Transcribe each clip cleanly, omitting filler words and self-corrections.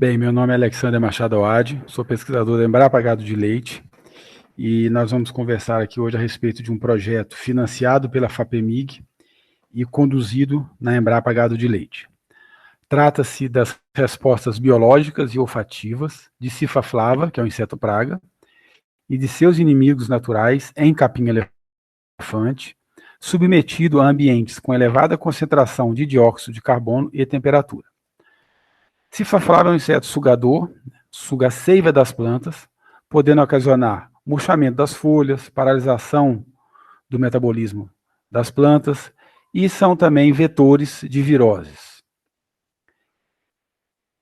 Bem, meu nome é Alexander Machado Awad, sou pesquisador da Embrapa Gado de Leite e nós vamos conversar aqui hoje a respeito de um projeto financiado pela FAPEMIG e conduzido na Embrapa Gado de Leite. Trata-se das respostas biológicas e olfativas de Cifra-flava, que é um inseto praga, e de seus inimigos naturais em capim-elefante, submetido a ambientes com elevada concentração de dióxido de carbono e temperatura. Cifra-flava é um inseto sugador, suga a seiva das plantas, podendo ocasionar murchamento das folhas, paralisação do metabolismo das plantas e são também vetores de viroses.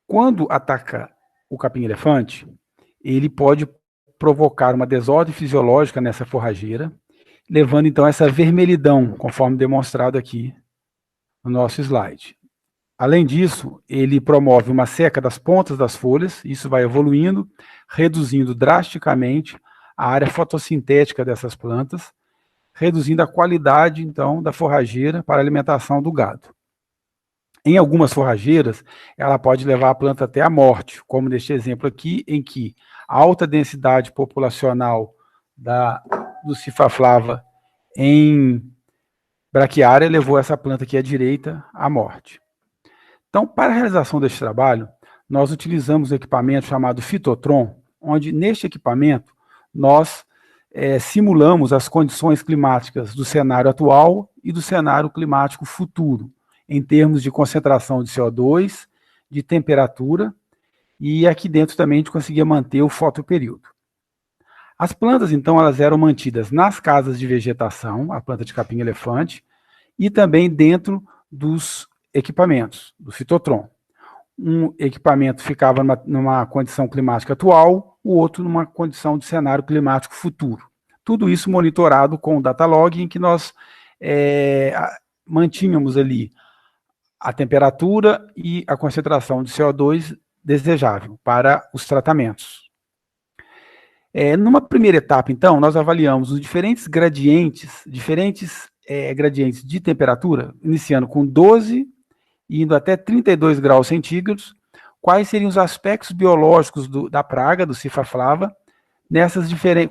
Quando ataca o capim-elefante, ele pode provocar uma desordem fisiológica nessa forrageira, levando então essa vermelhidão, conforme demonstrado aqui no nosso slide. Além disso, ele promove uma seca das pontas das folhas, isso vai evoluindo, reduzindo drasticamente a área fotossintética dessas plantas, reduzindo a qualidade, então, da forrageira para a alimentação do gado. Em algumas forrageiras, ela pode levar a planta até a morte, como neste exemplo aqui, em que a alta densidade populacional do Cifra-flava em braquiária levou essa planta aqui à direita à morte. Então, para a realização deste trabalho, nós utilizamos um equipamento chamado Fitotron, onde neste equipamento nós simulamos as condições climáticas do cenário atual e do cenário climático futuro, em termos de concentração de CO2, de temperatura, e aqui dentro também a gente conseguia manter o fotoperíodo. As plantas, então, elas eram mantidas nas casas de vegetação, a planta de capim-elefante, e também dentro dos equipamentos, do Fitotron. Um equipamento ficava numa condição climática atual, o outro numa condição de cenário climático futuro. Tudo isso monitorado com o datalog, em que nós mantínhamos ali a temperatura e a concentração de CO2 desejável para os tratamentos. Numa primeira etapa, então, nós avaliamos os diferentes gradientes de temperatura, iniciando com 12 e indo até 32 graus centígrados, quais seriam os aspectos biológicos da praga, do Cifra-flava,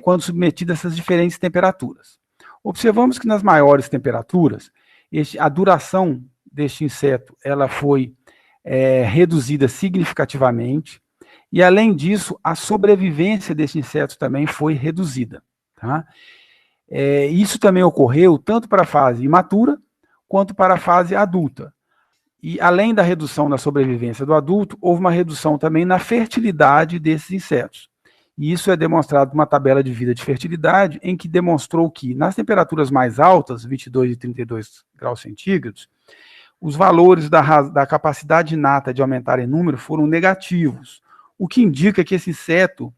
quando submetida a essas diferentes temperaturas. Observamos que nas maiores temperaturas, a duração deste inseto ela foi reduzida significativamente, e além disso, a sobrevivência deste inseto também foi reduzida. Tá? Isso também ocorreu tanto para a fase imatura, quanto para a fase adulta. E além da redução na sobrevivência do adulto, houve uma redução também na fertilidade desses insetos. E isso é demonstrado numa tabela de vida de fertilidade, em que demonstrou que nas temperaturas mais altas, 22 e 32 graus centígrados, os valores da capacidade inata de aumentar em número foram negativos, o que indica que esse inseto,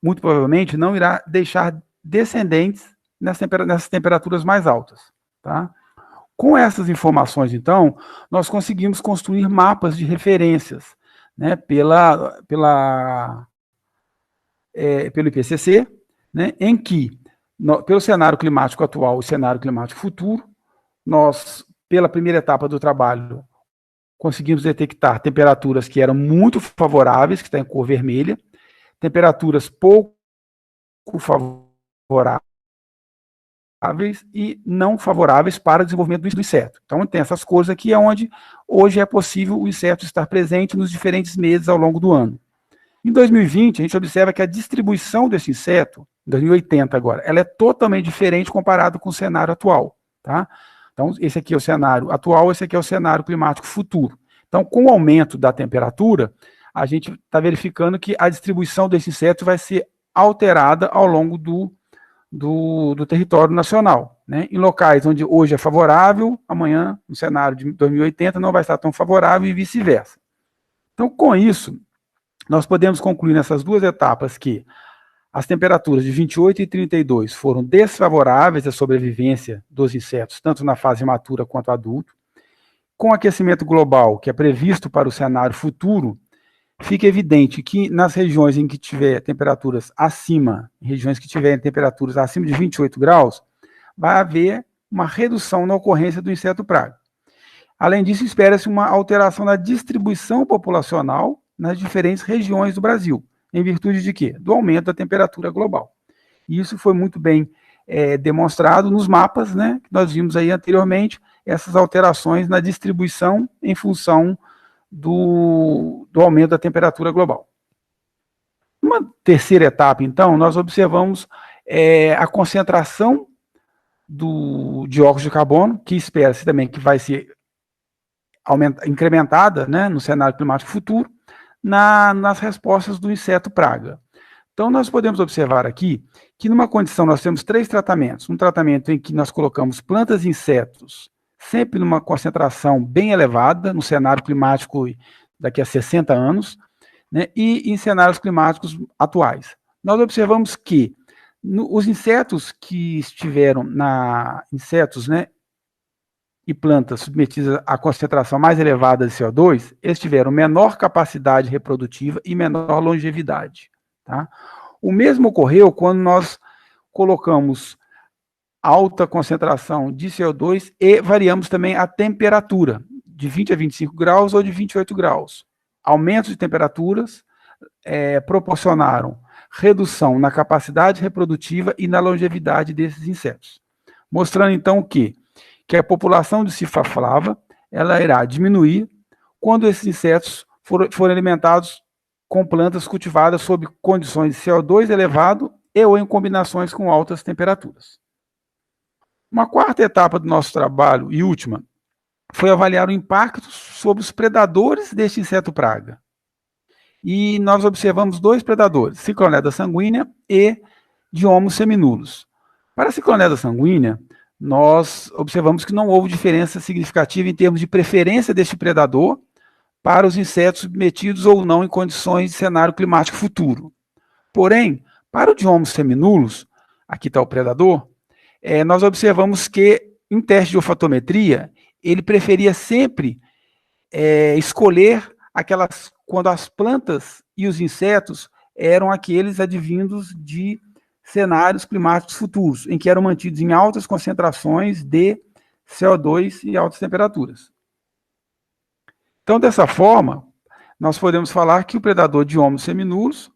muito provavelmente, não irá deixar descendentes nessas temperaturas mais altas. Tá? Com essas informações, então, nós conseguimos construir mapas de referências, né, pelo IPCC, né, em que, pelo cenário climático atual e cenário climático futuro, nós, pela primeira etapa do trabalho, conseguimos detectar temperaturas que eram muito favoráveis, que está em cor vermelha, temperaturas pouco favoráveis, e não favoráveis para o desenvolvimento do inseto. Então, tem essas cores aqui, onde hoje é possível o inseto estar presente nos diferentes meses ao longo do ano. Em 2020, a gente observa que a distribuição desse inseto, em 2080 agora, ela é totalmente diferente comparado com o cenário atual. Tá? Então, esse aqui é o cenário atual, esse aqui é o cenário climático futuro. Então, com o aumento da temperatura, a gente está verificando que a distribuição desse inseto vai ser alterada ao longo do território nacional, né? Em locais onde hoje é favorável, amanhã, no cenário de 2080, não vai estar tão favorável e vice-versa. Então, com isso, nós podemos concluir nessas duas etapas que as temperaturas de 28 e 32 foram desfavoráveis à sobrevivência dos insetos, tanto na fase imatura quanto adulto. Com o aquecimento global, que é previsto para o cenário futuro, fica evidente que nas regiões em que tiver temperaturas acima, regiões que tiverem temperaturas acima de 28 graus, vai haver uma redução na ocorrência do inseto praga. Além disso, espera-se uma alteração na distribuição populacional nas diferentes regiões do Brasil, em virtude de quê? Do aumento da temperatura global. E isso foi muito bem demonstrado nos mapas, né, que nós vimos aí anteriormente, essas alterações na distribuição em função do aumento da temperatura global. Uma terceira etapa, então, nós observamos a concentração do dióxido de carbono, que espera-se também que vai ser incrementada, né, no cenário climático futuro, nas respostas do inseto praga. Então, nós podemos observar aqui que, numa condição, nós temos 3 tratamentos. Um tratamento em que nós colocamos plantas e insetos sempre numa concentração bem elevada, no cenário climático daqui a 60 anos, né, e em cenários climáticos atuais. Nós observamos que os insetos que estiveram insetos, né, e plantas submetidas à concentração mais elevada de CO2, eles tiveram menor capacidade reprodutiva e menor longevidade. Tá? O mesmo ocorreu quando nós colocamos alta concentração de CO2 e variamos também a temperatura, de 20 a 25 graus ou de 28 graus. Aumentos de temperaturas proporcionaram redução na capacidade reprodutiva e na longevidade desses insetos, mostrando então que a população de Cifra ela irá diminuir quando esses insetos forem alimentados com plantas cultivadas sob condições de CO2 elevado e ou em combinações com altas temperaturas. Uma quarta etapa do nosso trabalho, e última, foi avaliar o impacto sobre os predadores deste inseto praga. E nós observamos 2 predadores, Cicloneda sanguínea e Diomos seminulos. Para a Cicloneda sanguínea, nós observamos que não houve diferença significativa em termos de preferência deste predador para os insetos submetidos ou não em condições de cenário climático futuro. Porém, para o Diomos seminulos, aqui está o predador, nós observamos que, em teste de olfatometria, ele preferia sempre escolher quando as plantas e os insetos eram aqueles advindos de cenários climáticos futuros, em que eram mantidos em altas concentrações de CO2 e altas temperaturas. Então, dessa forma, nós podemos falar que o predador Diomos seminulos,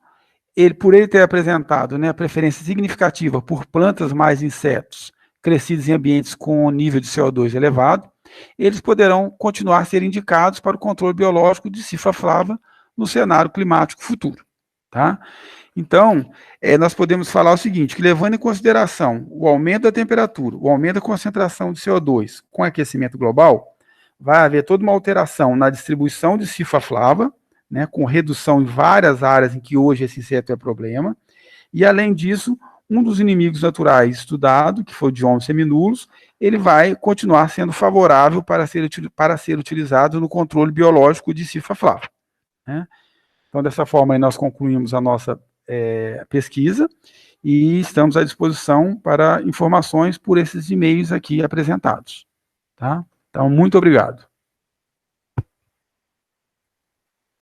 por ele ter apresentado, né, a preferência significativa por plantas mais insetos crescidos em ambientes com nível de CO2 elevado, eles poderão continuar a ser indicados para o controle biológico de Cifra flava no cenário climático futuro. Tá? Então, nós podemos falar o seguinte, que levando em consideração o aumento da temperatura, o aumento da concentração de CO2 com aquecimento global, vai haver toda uma alteração na distribuição de Cifra flava, né, com redução em várias áreas em que hoje esse inseto é problema, e além disso, um dos inimigos naturais estudado, que foi o Diomos seminulos, ele vai continuar sendo favorável para ser utilizado no controle biológico de Cifra flava. Né? Então, dessa forma, aí nós concluímos a nossa pesquisa e estamos à disposição para informações por esses e-mails aqui apresentados. Tá? Então, muito obrigado.